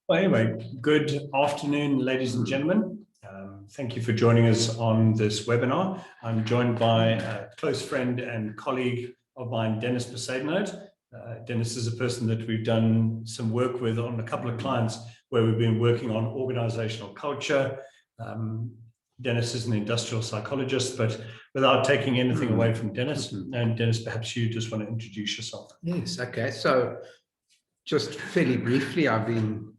Well, anyway, good afternoon, ladies and gentlemen. Thank you for joining us on this webinar. I'm joined by a close friend and colleague of mine, Dennis Poseidonode. Dennis is a person that we've done some work with on a couple of clients where we've been working on organizational culture. Dennis is an industrial psychologist, but without taking anything away from Dennis, and Dennis, perhaps you just want to introduce yourself. Yes, okay. So just fairly briefly, I've been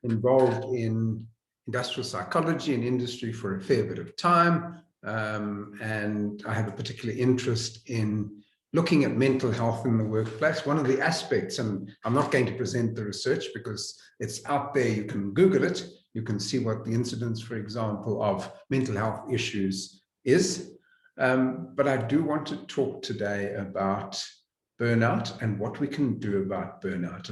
involved in industrial psychology and industry for a fair bit of time, and I have a particular interest in looking at mental health in the workplace. One of the aspects, and I'm not going to present the research because it's out there, you can Google it, you can see what the incidence, for example, of mental health issues is. But I do want to talk today about burnout and what we can do about burnout.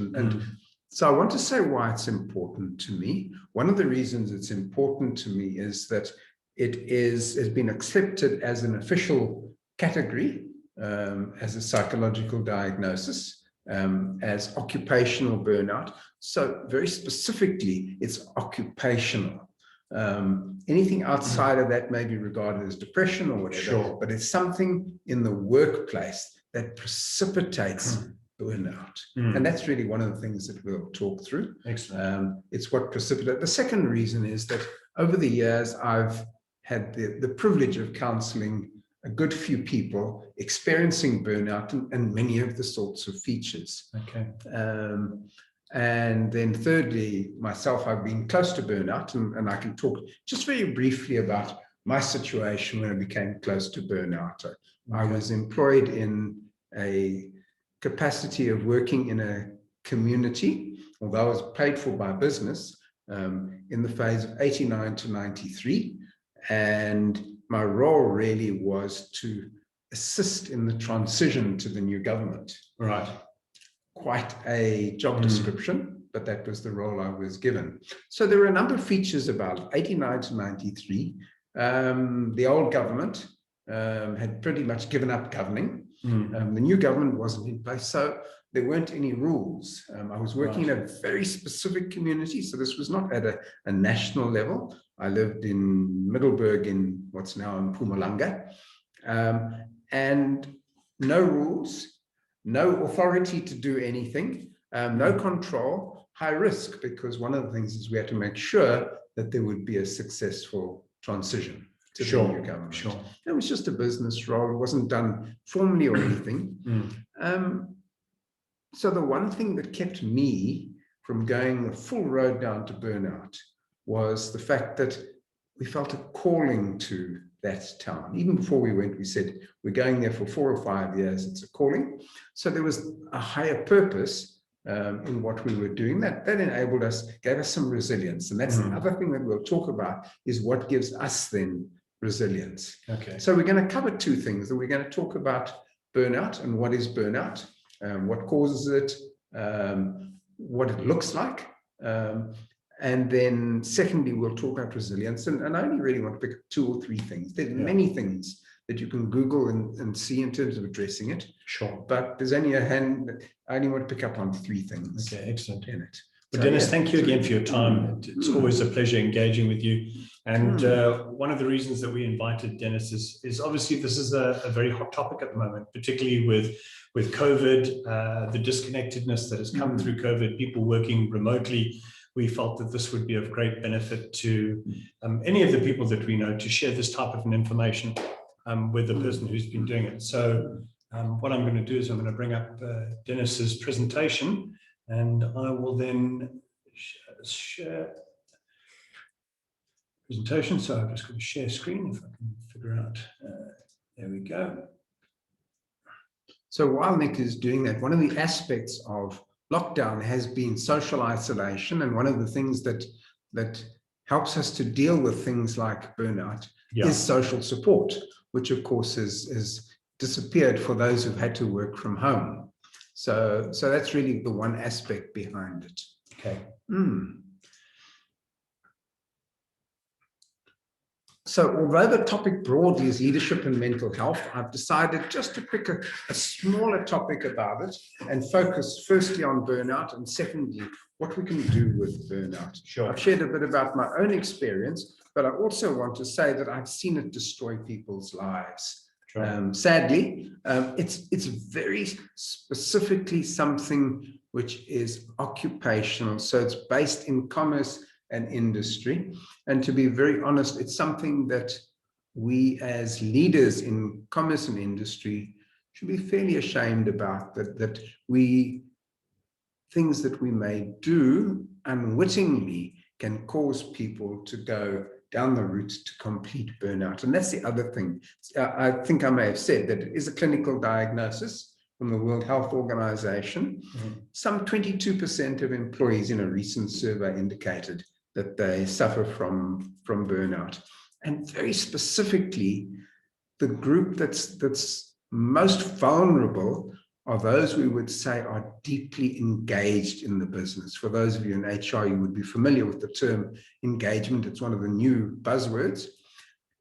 So I want to say why it's important to me. One of the reasons it's important to me is that it has been accepted as an official category, as a psychological diagnosis, as occupational burnout. So very specifically, it's occupational. Anything outside of that may be regarded as depression or whatever, but it's something in the workplace that precipitates burnout. And that's really one of the things that we'll talk through. It's what precipitates. The second reason is that over the years, I've had the privilege of counseling a good few people experiencing burnout and many of the sorts of features. And then thirdly, myself, I've been close to burnout, and I can talk just very briefly about my situation when I became close to burnout. I was employed in a capacity of working in a community, although I was paid for by business, in the phase of 89 to 93. And my role really was to assist in the transition to the new government. Quite a job description, but that was the role I was given. So there were a number of features about 89 to 93. The old government had pretty much given up governing. The new government wasn't in place, so there weren't any rules. I was working in a very specific community, so this was not at a national level. I lived in Middelburg in what's now in Mpumalanga, and no rules, no authority to do anything, no control, high risk, because one of the things is we had to make sure that there would be a successful transition to the new government. It was just a business role. It wasn't done formally or anything. So the one thing that kept me from going the full road down to burnout was the fact that we felt a calling to that town. Even before we went, we said, we're going there for 4 or 5 years. It's a calling. So there was a higher purpose in what we were doing. That enabled us, gave us some resilience. And that's the other thing that we'll talk about, is what gives us then resilience. So we're going to cover two things. We're going to talk about burnout and what is burnout, what causes it, what it looks like. And then secondly, we'll talk about resilience. And I only really want to pick up 2 or 3 things. There's many things that you can Google and see in terms of addressing it. But there's only a hand. I only want to pick up on 3 things. Excellent. In it. Well, Dennis, thank you again for your time. It's always a pleasure engaging with you. And one of the reasons that we invited Dennis is obviously this is a very hot topic at the moment, particularly with COVID, the disconnectedness that has come through COVID, people working remotely. We felt that this would be of great benefit to any of the people that we know to share this type of information with the person who's been doing it. So what I'm going to do is I'm going to bring up Dennis's presentation, and I will then share presentation. So I'm just going to share screen if I can figure out. There we go. So while Nick is doing that, one of the aspects of lockdown has been social isolation, and one of the things that helps us to deal with things like burnout is social support, which of course has disappeared for those who've had to work from home. So that's really the one aspect behind it. So although the topic broadly is leadership and mental health, I've decided just to pick a smaller topic about it and focus firstly on burnout and secondly, what we can do with burnout. Sure. I've shared a bit about my own experience, but I also want to say that I've seen it destroy people's lives. Sure. Sadly, it's very specifically something which is occupational. So it's based in commerce and industry. And to be very honest, it's something that we as leaders in commerce and industry should be fairly ashamed about, that things that we may do unwittingly can cause people to go down the route to complete burnout. And that's the other thing. I think I may have said that it is a clinical diagnosis from the World Health Organization. Mm-hmm. Some 22% of employees in a recent survey indicated that they suffer from burnout. And very specifically, the group that's most vulnerable are those we would say are deeply engaged in the business. For those of you in HR, you would be familiar with the term engagement. It's one of the new buzzwords.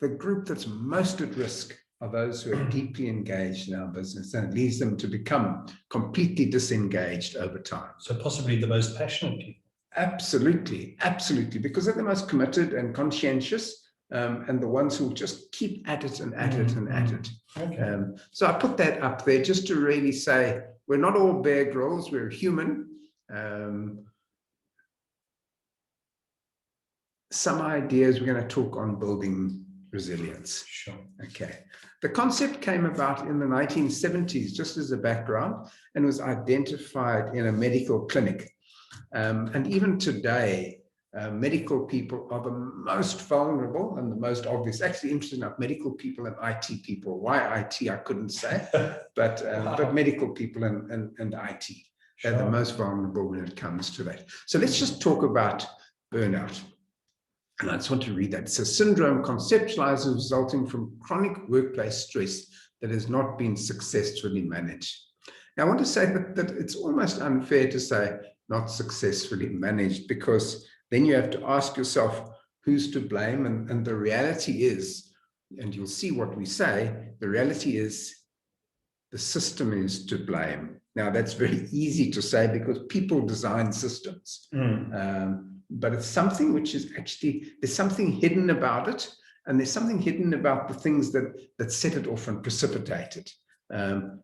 The group that's most at risk are those who are deeply engaged in our business, and it leads them to become completely disengaged over time. So possibly the most passionate people. Absolutely, absolutely, because they're the most committed and conscientious, and the ones who just keep at it and at it and at it. Okay. So I put that up there just to really say we're not all Bear Grylls, we're human. Some ideas we're going to talk on building resilience. Sure. Okay. The concept came about in the 1970s, just as a background, and was identified in a medical clinic. And even today, medical people are the most vulnerable and the most obvious. Actually, interesting enough, medical people and IT people. Why IT, I couldn't say, but medical people and IT. They're the most vulnerable when it comes to that. So let's just talk about burnout. And I just want to read that. It's a syndrome conceptualized as resulting from chronic workplace stress that has not been successfully managed. Now, I want to say that it's almost unfair to say not successfully managed, because then you have to ask yourself who's to blame. And the reality is, and you'll see what we say, the reality is the system is to blame. Now, that's very easy to say because people design systems. But it's something which is actually, there's something hidden about it, and there's something hidden about the things that set it off and precipitate it.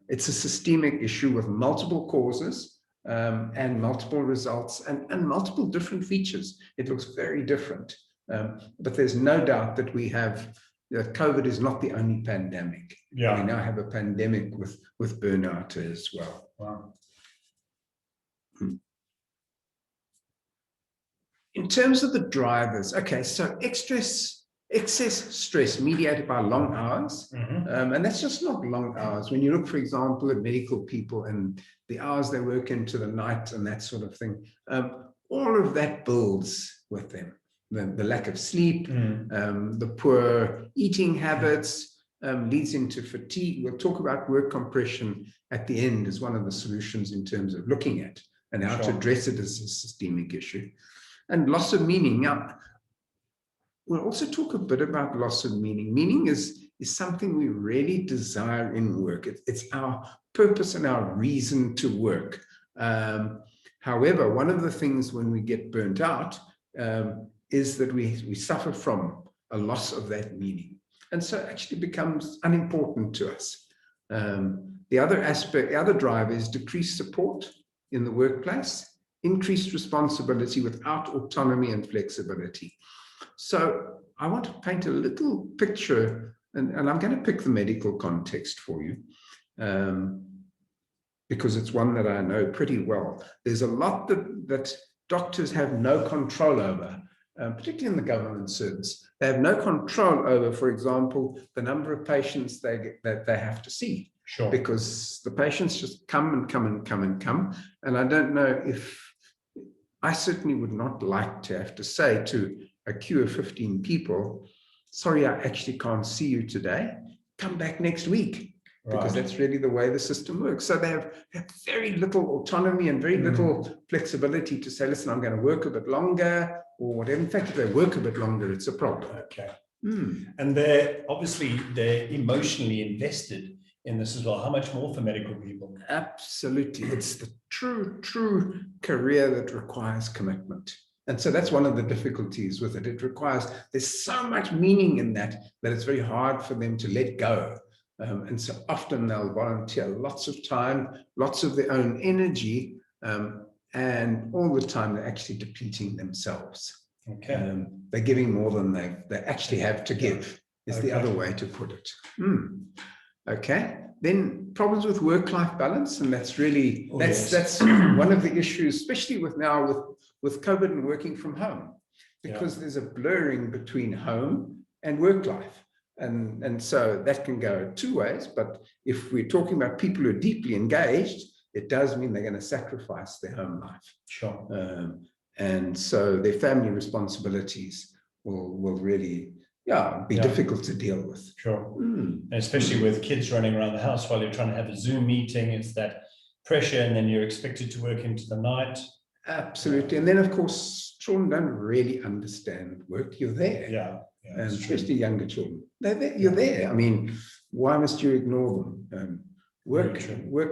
It's a systemic issue with multiple causes and multiple results and multiple different features. It looks very different. But there's no doubt that that COVID is not the only pandemic. Yeah. We now have a pandemic with burnout as well. Wow. In terms of the drivers, okay, so excess stress mediated by long hours, and that's just not long hours. When you look, for example, at medical people and the hours they work into the night and that sort of thing, all of that builds with them. The lack of sleep, the poor eating habits leads into fatigue. We'll talk about work compression at the end as one of the solutions in terms of looking at and how to address it as a systemic issue. And loss of meaning. Now, we'll also talk a bit about loss of meaning. Meaning is something we really desire in work. It's our purpose and our reason to work. However, one of the things when we get burnt out is that we suffer from a loss of that meaning. And so it actually becomes unimportant to us. The other driver is decreased support in the workplace, increased responsibility without autonomy and flexibility. So I want to paint a little picture, and I'm going to pick the medical context for you, because it's one that I know pretty well. There's a lot that doctors have no control over, particularly in the government service. They have no control over, for example, the number of patients that they have to see. Sure. Because the patients just come and come and come and come. And I don't know if, I certainly would not like to have to say to a queue of 15 people, sorry, I actually can't see you today. Come back next week. Because that's really the way the system works. So they have very little autonomy and very little flexibility to say, listen, I'm going to work a bit longer or whatever. In fact, if they work a bit longer, it's a problem. Okay. And they're emotionally invested in this as well. How much more for medical people? Absolutely. It's the true career that requires commitment. And so that's one of the difficulties with it. It requires, there's so much meaning in that it's very hard for them to let go. And so often they'll volunteer lots of time, lots of their own energy, and all the time they're actually depleting themselves. Okay. They're giving more than they actually have to give, is the other way to put it. Okay. Then problems with work-life balance, and that's really that's one of the issues, especially with COVID and working from home, because there's a blurring between home and work life, and so that can go two ways. But if we're talking about people who are deeply engaged, it does mean they're going to sacrifice their home life. Sure. And so their family responsibilities will really be difficult to deal with. Sure. And especially with kids running around the house while you're trying to have a Zoom meeting, it's that pressure, and then you're expected to work into the night. Absolutely. And then, of course, children don't really understand work. You're there. And especially younger children. They're there. You're there. I mean, why must you ignore them? Work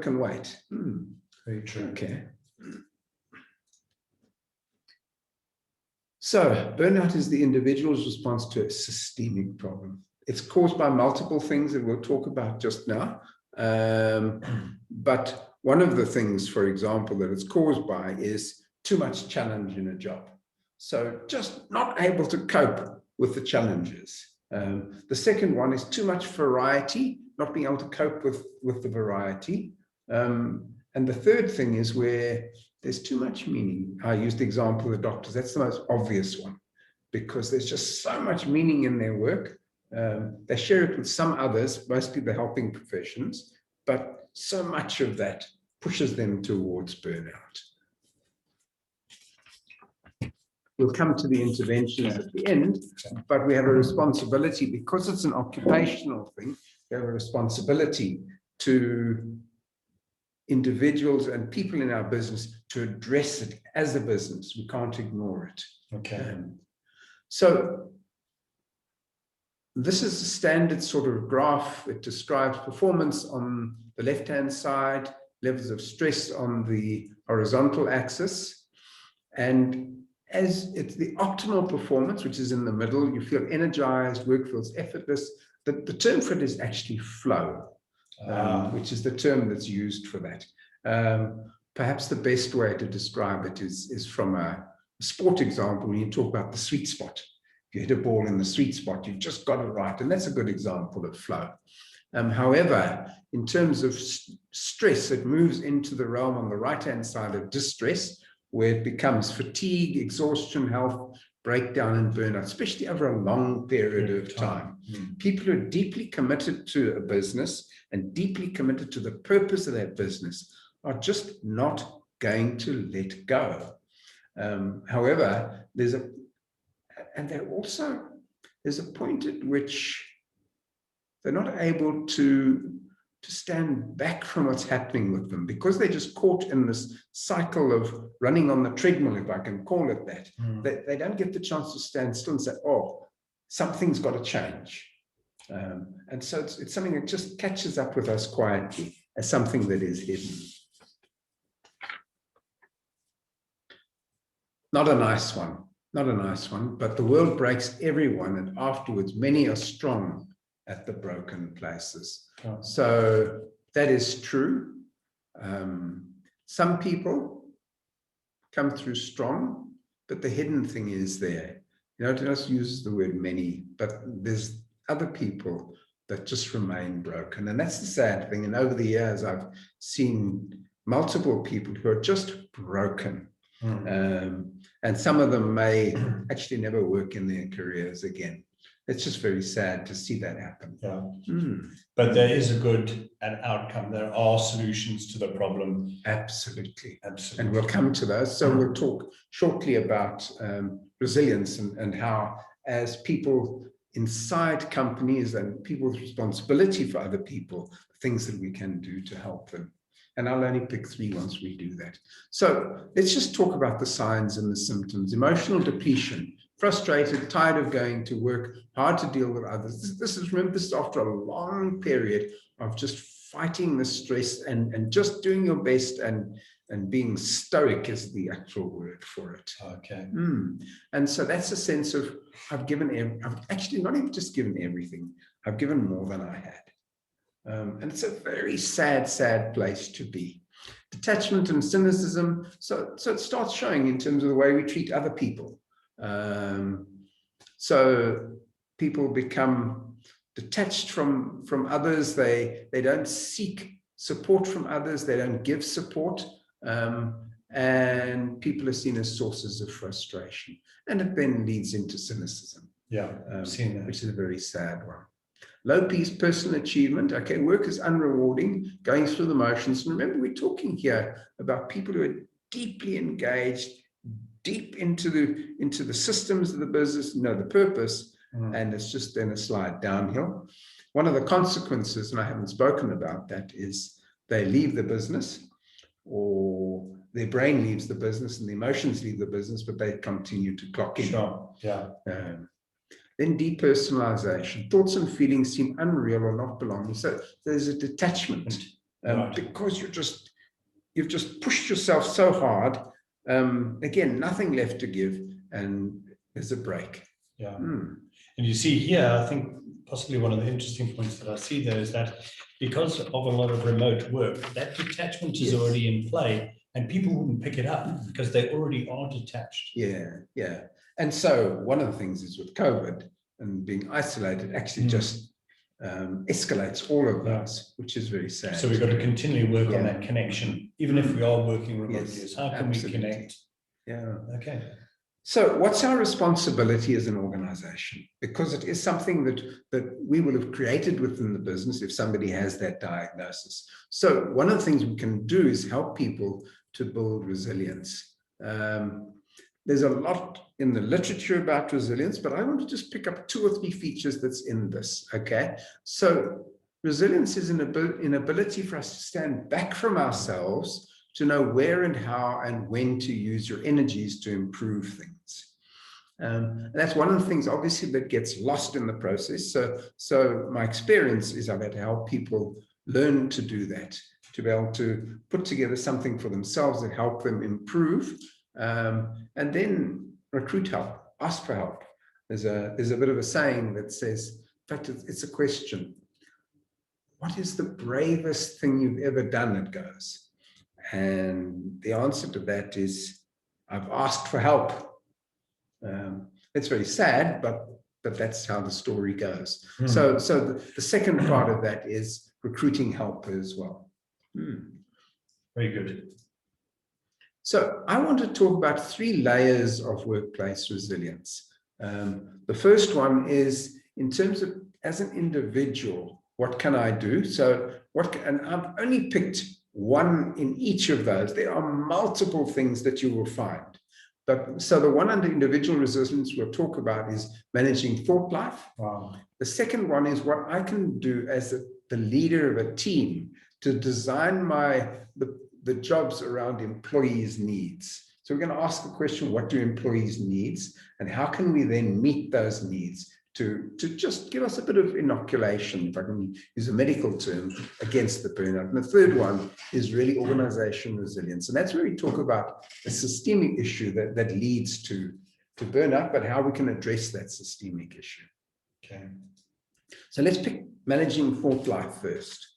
can wait. Very true. Okay. So burnout is the individual's response to a systemic problem. It's caused by multiple things that we'll talk about just now. But one of the things, for example, that it's caused by is too much challenge in a job. So just not able to cope with the challenges. The second one is too much variety, not being able to cope with the variety. And the third thing is where there's too much meaning. I used the example of the doctors. That's the most obvious one, because there's just so much meaning in their work. They share it with some others, mostly the helping professions, but so much of that pushes them towards burnout. We'll come to the interventions at the end, but we have a responsibility, because it's an occupational thing, we have a responsibility to individuals and people in our business to address it as a business. We can't ignore it. Okay. So this is a standard sort of graph. It describes performance on the left-hand side, levels of stress on the horizontal axis. And as it's the optimal performance, which is in the middle, you feel energized, work feels effortless. The term for it is actually flow. Which is the term that's used for that. Perhaps the best way to describe it is from a sport example. When you talk about the sweet spot, if you hit a ball in the sweet spot, you've just got it right, and that's a good example of flow. However, in terms of stress, it moves into the realm on the right-hand side of distress, where it becomes fatigue, exhaustion, health breakdown, and burnout, especially over a long period of time. People who are deeply committed to a business and deeply committed to the purpose of that business are just not going to let go. However, there's a point at which they're not able to stand back from what's happening with them, because they're just caught in this cycle of running on the treadmill, if I can call it that. They don't get the chance to stand still and say, oh, something's got to change. And so it's something that just catches up with us quietly as something that is hidden. Not a nice one, but the world breaks everyone, and afterwards many are strong at the broken places. So that is true. Some people come through strong, but the hidden thing is there. You know, it just uses the word many, but there's other people that just remain broken. And that's the sad thing. And over the years, I've seen multiple people who are just broken. And some of them may actually never work in their careers again. It's just very sad to see that happen. But there is an outcome. There are solutions to the problem. Absolutely. And we'll come to those. So we'll talk shortly about resilience and how, as people inside companies and people's responsibility for other people, things that we can do to help them. And I'll only pick 3 once we do that. So let's just talk about the signs and the symptoms. Emotional depletion, frustrated, tired of going to work, hard to deal with others. Remember, this is after a long period of just fighting the stress and just doing your best and being stoic is the actual word for it. Okay. And so that's a sense of I've actually not even just given everything, I've given more than I had. And it's a very sad, sad place to be. Detachment and cynicism. So it starts showing in terms of the way we treat other people. So people become detached from others. They don't seek support from others. They don't give support. And people are seen as sources of frustration. And it then leads into cynicism. Yeah, I've seen that. Which is a very sad one. Low peace, personal achievement. Okay, work is unrewarding, going through the motions. And remember, we're talking here about people who are deeply engaged, deep into the systems of the business, know the purpose, and it's just then a slide downhill. One of the consequences, and I haven't spoken about that, is they leave the business, or their brain leaves the business and the emotions leave the business, but they continue to clock in. Sure. Yeah. Then depersonalization. Thoughts and feelings seem unreal or not belonging. So there's a detachment because you've just pushed yourself so hard. Again, nothing left to give, and there's a break. Yeah. And you see here, I think possibly one of the interesting points that I see there is that because of a lot of remote work, that detachment is already in play, and people wouldn't pick it up because they already are detached. Yeah. And so one of the things is with COVID and being isolated actually just escalates all of those, which is very sad. So we've got to continually work on that connection, even if we are working remotely. Yes, how can we connect? Yeah. Okay. So what's our responsibility as an organization? Because it is something that we will have created within the business if somebody has that diagnosis. So one of the things we can do is help people to build resilience. There's a lot in the literature about resilience, but I want to just pick up 2 or 3 features that's in this, okay? So resilience is an ability for us to stand back from ourselves to know where and how and when to use your energies to improve things. And that's one of the things, obviously, that gets lost in the process. So my experience is I've had to help people learn to do that, to be able to put together something for themselves that help them improve, and then recruit help, ask for help. There's a bit of a saying that says, in fact, it's a question. What is the bravest thing you've ever done? It goes. And the answer to that is, I've asked for help. It's very sad, but that's how the story goes. So the second part of that is recruiting help as well. Very good. So I want to talk about 3 layers of workplace resilience. The first one is in terms of, as an individual, what can I do? And I've only picked one in each of those. There are multiple things that you will find. So the one under individual resilience we'll talk about is managing thought life. Wow. The second one is what I can do as the leader of a team to design the jobs around employees' needs. So we're going to ask the question, what do employees need? And how can we then meet those needs to just give us a bit of inoculation, if I can use a medical term, against the burnout. And the third one is really organization resilience. And that's where we talk about a systemic issue that leads to burnout, but how we can address that systemic issue. Okay. So let's pick managing thought life first.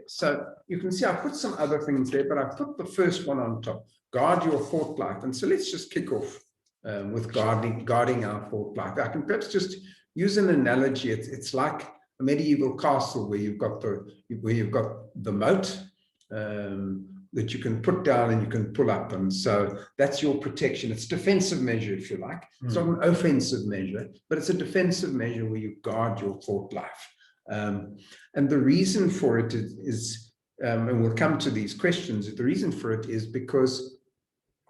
So you can see I put some other things there, but I put the first one on top, guard your thought life. And so let's just kick off with guarding our thought life. I can perhaps just use an analogy. It's like a medieval castle where you've got the moat that you can put down and you can pull up. And so that's your protection. It's a defensive measure, if you like. It's not an offensive measure, but it's a defensive measure where you guard your thought life. And the reason for it is, and we'll come to these questions, the reason for it is because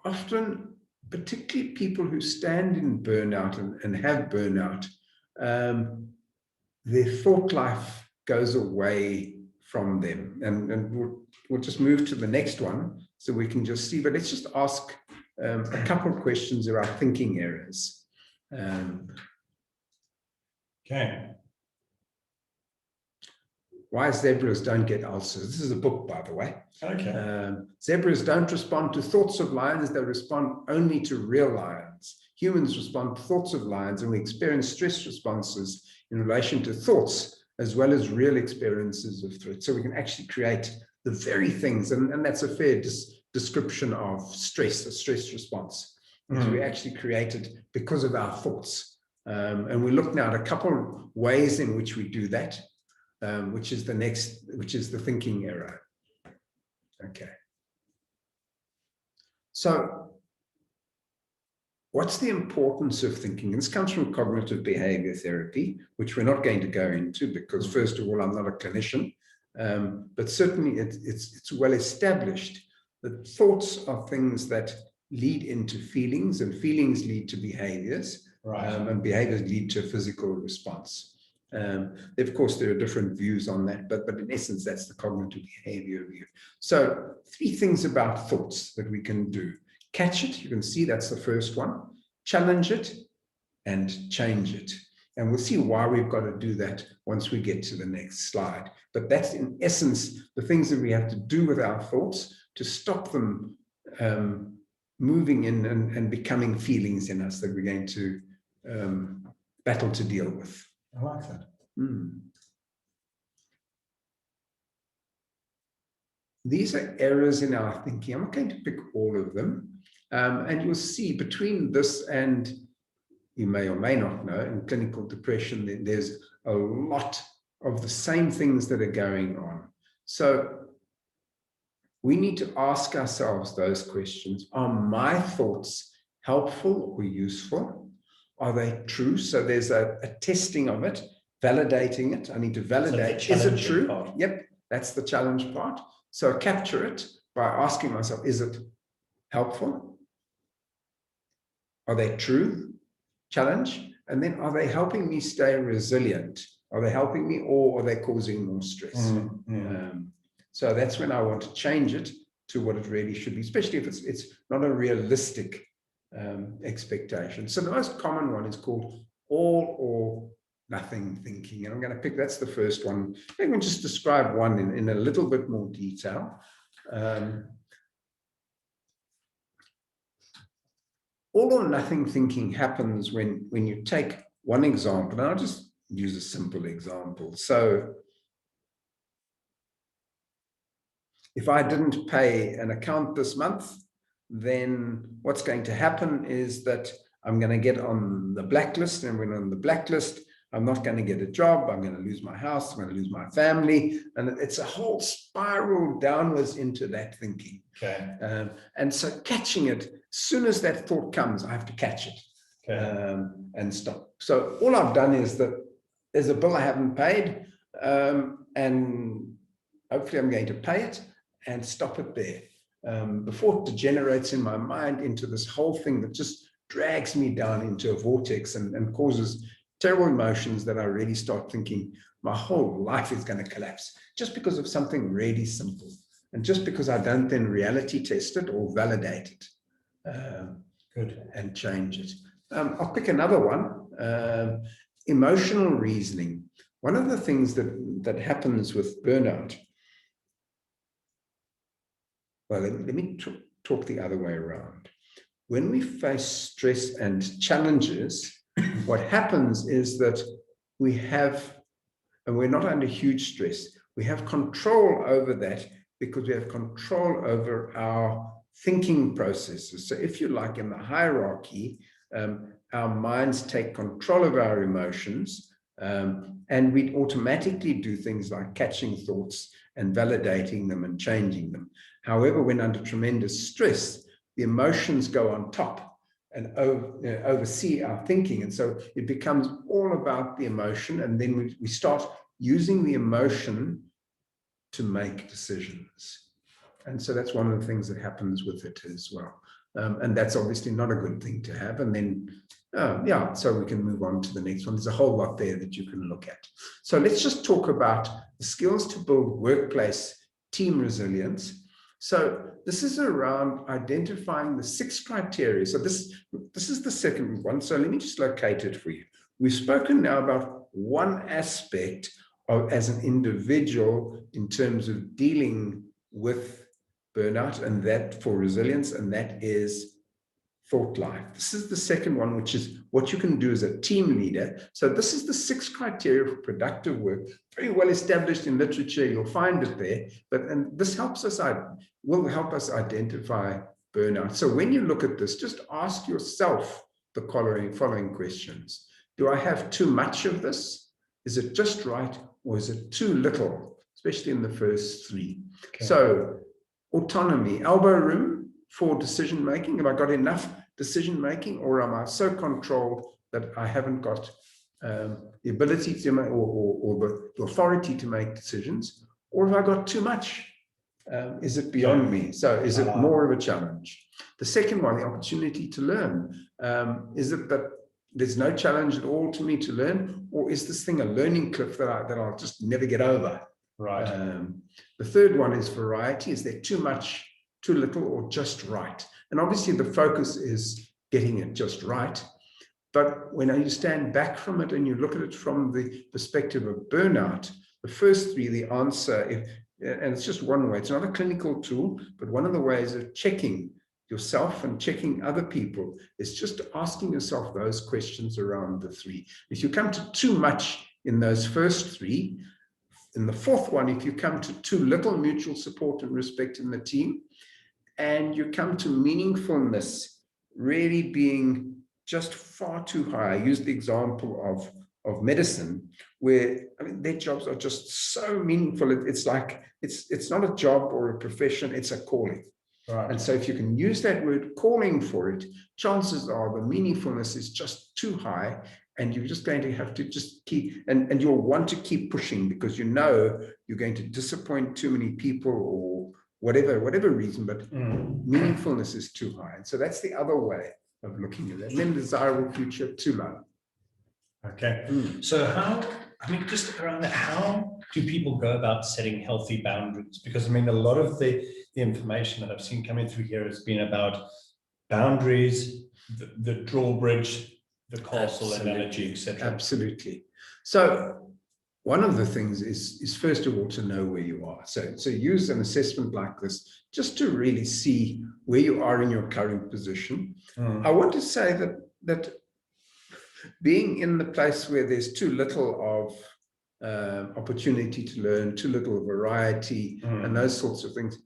often, particularly people who stand in burnout and have burnout, their thought life goes away from them. And we'll just move to the next one so we can just see, but let's just ask a couple of questions around thinking errors. Okay. Why zebras don't get ulcers. This is a book, by the way. Okay. Zebras don't respond to thoughts of lions, they respond only to real lions. Humans respond to thoughts of lions, and we experience stress responses in relation to thoughts as well as real experiences of threat. So we can actually create the very things, and that's a fair description of stress, a stress response, which we actually created because of our thoughts. And we look now at a couple of ways in which we do that. Which is the thinking error. Okay. So what's the importance of thinking? And this comes from cognitive behavior therapy, which we're not going to go into because, first of all, I'm not a clinician, but certainly it's well established that thoughts are things that lead into feelings, and feelings lead to behaviors, and behaviors lead to a physical response. Of course, there are different views on that, but in essence, that's the cognitive behavior view. So 3 things about thoughts that we can do. Catch it, you can see that's the first one. Challenge it and change it. And we'll see why we've got to do that once we get to the next slide. But that's in essence the things that we have to do with our thoughts to stop them moving in and becoming feelings in us that we're going to battle to deal with. I like that. These are errors in our thinking. I'm not going to pick all of them. And you'll see between this and, you may or may not know, in clinical depression, there's a lot of the same things that are going on. So we need to ask ourselves those questions. Are my thoughts helpful or useful? Are they true? So there's a testing of it, validating it. I need to validate, so is it true? Part. Yep, that's the challenge part. So capture it by asking myself, is it helpful? Are they true? Challenge. And then are they helping me stay resilient? Are they helping me, or are they causing more stress? So that's when I want to change it to what it really should be, especially if it's not a realistic expectation. So the most common one is called all or nothing thinking. And I'm going to pick, that's the first one. I'm going to just describe one in a little bit more detail. All or nothing thinking happens when you take one example, and I'll just use a simple example. So if I didn't pay an account this month, then what's going to happen is that I'm going to get on the blacklist, and when I'm on the blacklist, I'm not going to get a job, I'm going to lose my house, I'm going to lose my family, and it's a whole spiral downwards into that thinking. Okay. And so catching it, as soon as that thought comes, I have to catch it. Okay. And stop. So all I've done is that there's a bill I haven't paid, and hopefully I'm going to pay it and stop it there. Before it degenerates in my mind into this whole thing that just drags me down into a vortex and causes terrible emotions that I really start thinking my whole life is going to collapse just because of something really simple, and just because I don't then reality test it or validate it. Good. And change it. I'll pick another one. Emotional reasoning. One of the things that happens with burnout, well, let me talk the other way around. When we face stress and challenges, what happens is that we have, and we're not under huge stress, we have control over that because we have control over our thinking processes. So if you like, in the hierarchy, our minds take control of our emotions, and we automatically do things like catching thoughts and validating them and changing them. However, when under tremendous stress, the emotions go on top and oversee our thinking. And so it becomes all about the emotion, and then we start using the emotion to make decisions. And so that's one of the things that happens with it as well. And that's obviously not a good thing to have. And then, so we can move on to the next one. There's a whole lot there that you can look at. So let's just talk about the skills to build workplace team resilience. So this is around identifying the 6 criteria. So this is the second one. So let me just locate it for you. We've spoken now about one aspect of as an individual in terms of dealing with burnout, and that for resilience, and that is Forklife. This is the second one, which is what you can do as a team leader. So this is the 6 criteria for productive work, very well established in literature. You'll find it there, and this will help us identify burnout. So when you look at this, just ask yourself the following questions. Do I have too much of this? Is it just right, or is it too little, especially in the first 3? Okay. So autonomy, elbow room for decision making. Have I got enough decision making, or am I so controlled that I haven't got the ability to make, or the authority to make decisions? Or have I got too much? Is it beyond me? So is it more of a challenge? The second one, the opportunity to learn. Is it that there's no challenge at all to me to learn, or is this thing a learning cliff that I'll just never get over? Right. The third one is variety. Is there too much, too little, or just right? And obviously the focus is getting it just right. But when you stand back from it and you look at it from the perspective of burnout, the first 3, the answer, and it's just one way, it's not a clinical tool, but one of the ways of checking yourself and checking other people is just asking yourself those questions around the 3. If you come to too much in those first 3, in the fourth one, if you come to too little mutual support and respect in the team, and you come to meaningfulness really being just far too high. I used the example of medicine, where their jobs are just so meaningful. It's like it's not a job or a profession, it's a calling. Right. And so if you can use that word calling for it, chances are the meaningfulness is just too high, and you're just going to have to just keep, and you'll want to keep pushing, because you know you're going to disappoint too many people, or whatever reason, but meaningfulness is too high. And so that's the other way of looking at it. And then desirable future, too low. Okay. So just around that, how do people go about setting healthy boundaries? Because a lot of the information that I've seen coming through here has been about boundaries, the drawbridge, the castle analogy, etc. Absolutely. So one of the things is first of all to know where you are. So use an assessment like this just to really see where you are in your current position. I want to say that being in the place where there's too little of opportunity to learn, too little variety, and those sorts of things,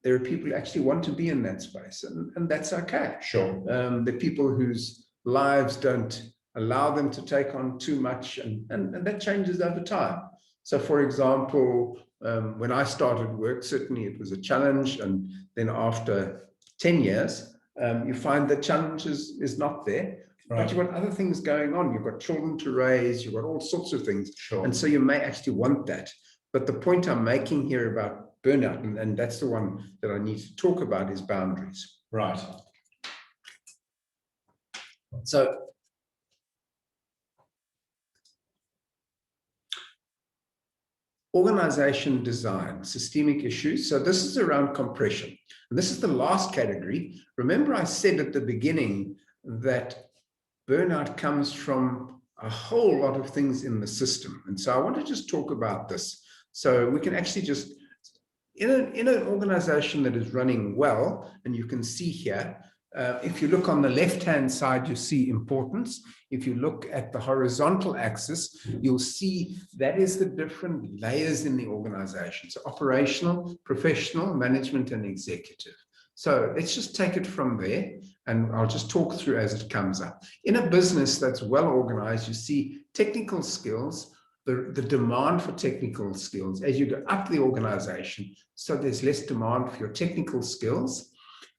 there are people who actually want to be in that space, and that's okay. Sure. The people whose lives don't allow them to take on too much, and that changes over time. So for example, when I started work, certainly it was a challenge, and then after 10 years, you find the challenge is not there. Right. But you've got other things going on. You've got children to raise, you've got all sorts of things. Sure. And so you may actually want that. But the point I'm making here about burnout, and that's the one that I need to talk about, is boundaries. Right. So organization design, systemic issues. So this is around compression. And this is the last category. Remember, I said at the beginning that burnout comes from a whole lot of things in the system. And so I want to just talk about this. So we can actually just, in an organization that is running well, and you can see here, if you look on the left-hand side, you see importance. If you look at the horizontal axis, you'll see that is the different layers in the organization. So operational, professional, management, and executive. So let's just take it from there, and I'll just talk through as it comes up. In a business that's well organized, you see technical skills, the demand for technical skills as you go up the organization. So there's less demand for your technical skills.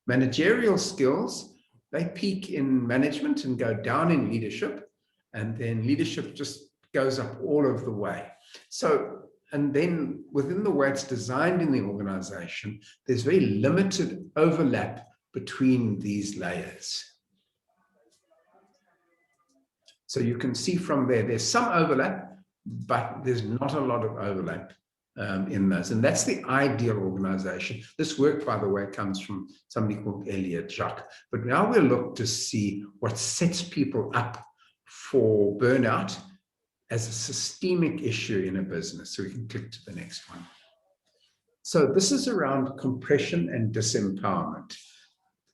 Managerial skills, they peak in management and go down in leadership, and then leadership just goes up all of the way. So, and then within the way it's designed in the organization, there's very limited overlap between these layers. So you can see from there, there's some overlap, but there's not a lot of overlap in those. And that's the ideal organization. This work, by the way, comes from somebody called Elliot Jacques. But now we'll look to see what sets people up for burnout as a systemic issue in a business. So we can click to the next one. So this is around compression and disempowerment.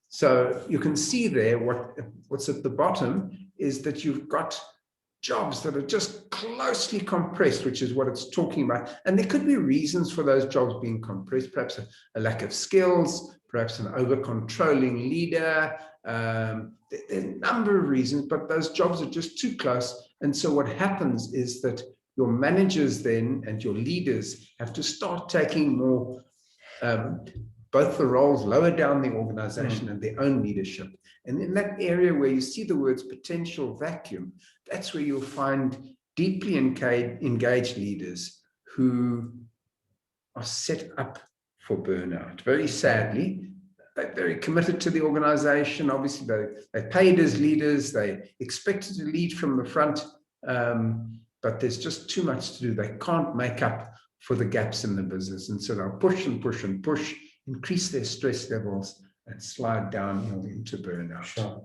So you can see there what's at the bottom is that you've got jobs that are just closely compressed, which is what it's talking about. And there could be reasons for those jobs being compressed, perhaps a lack of skills, perhaps an over-controlling leader. There's a number of reasons, but those jobs are just too close. And so what happens is that your managers then and your leaders have to start taking more, both the roles lower down the organization and their own leadership. And in that area where you see the words potential vacuum, that's where you'll find deeply engaged leaders who are set up for burnout. Very sadly, they're very committed to the organization. Obviously, they're paid as leaders. They're expected to lead from the front, but there's just too much to do. They can't make up for the gaps in the business. And so they'll push and push and push, increase their stress levels, and slide down into burnout. Sure.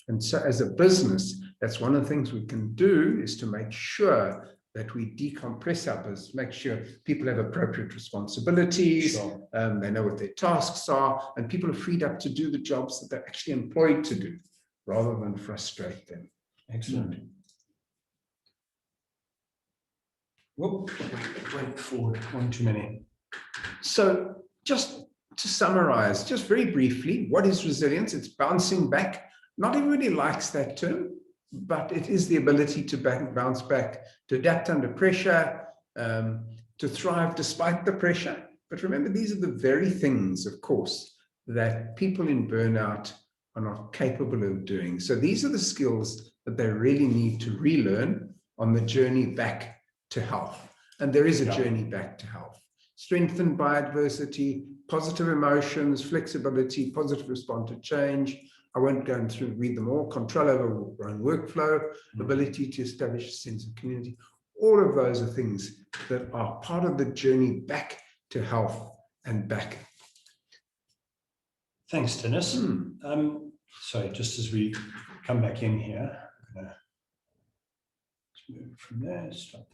And so as a business, that's one of the things we can do, is to make sure that we decompress our business, make sure people have appropriate responsibilities, Sure. They know what their tasks are, and people are freed up to do the jobs that they're actually employed to do, rather than frustrate them. Excellent. Whoop, it went forward, one too many. So just to summarize, just very briefly, what is resilience? It's bouncing back. Not everybody likes that term, but it is the ability to bounce back, to adapt under pressure, to thrive despite the pressure. But remember, these are the very things, of course, that people in burnout are not capable of doing. So these are the skills that they really need to relearn on the journey back to health. And there is a journey back to health. Strengthened by adversity, positive emotions, flexibility, positive response to change. I won't go through read them all. Control over our own workflow, ability to establish a sense of community. All of those are things that are part of the journey back to health and back. Thanks, Dennis. Sorry, just as we come back in here, I'm going to move from there. Stop.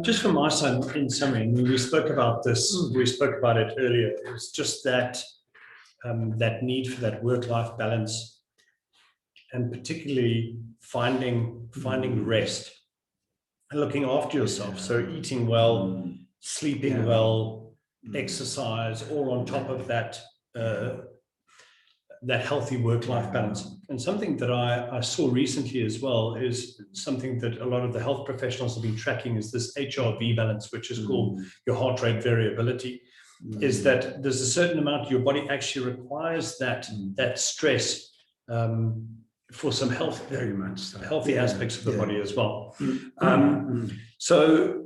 Just from my side, in summary, and we spoke about this, we spoke about it earlier, it was just that that need for that work-life balance, and particularly finding rest and looking after yourself. So eating well, sleeping well, exercise, all on top of that that healthy work-life balance. And something that I saw recently as well is something that a lot of the health professionals have been tracking, is this HRV balance, which is called your heart rate variability. Is that there's a certain amount your body actually requires that stress for some health, very much so. Healthy aspects of the body as well. So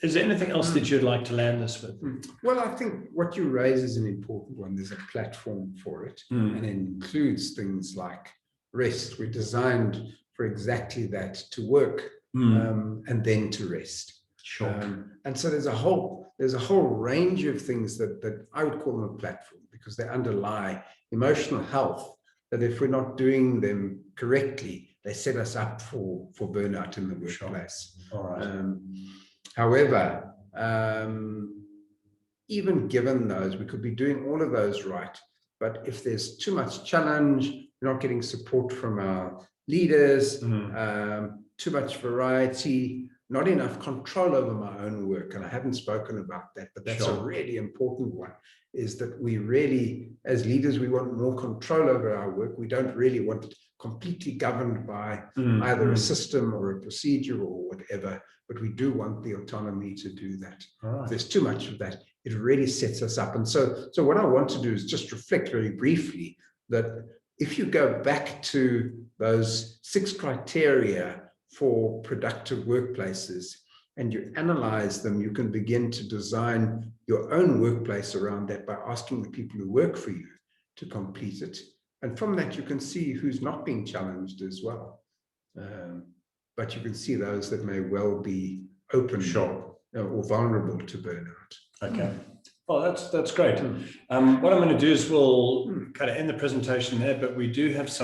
is there anything else that you'd like to land this with? Well, I think what you raise is an important one. There's a platform for it, and it includes things like rest. We're designed for exactly that, to work and then to rest. Sure. And so there's a whole range of things that I would call them a platform, because they underlie emotional health, that if we're not doing them correctly, they set us up for burnout in the workplace. All right. However, even given those, we could be doing all of those right. But if there's too much challenge, we're not getting support from our leaders, too much variety, not enough control over my own work. And I haven't spoken about that, but that's a really important one, is that we really, as leaders, we want more control over our work. We don't really want it completely governed by either a system or a procedure or whatever, but we do want the autonomy to do that. If there's too much of that, it really sets us up. And so what I want to do is just reflect very briefly that if you go back to those 6 criteria for productive workplaces and you analyze them, you can begin to design your own workplace around that by asking the people who work for you to complete it. And from that, you can see who's not being challenged as well. But you can see those that may well be open Sure. or vulnerable to burnout. Okay. Well, that's great. What I'm going to do is we'll kind of end the presentation there, but we do have some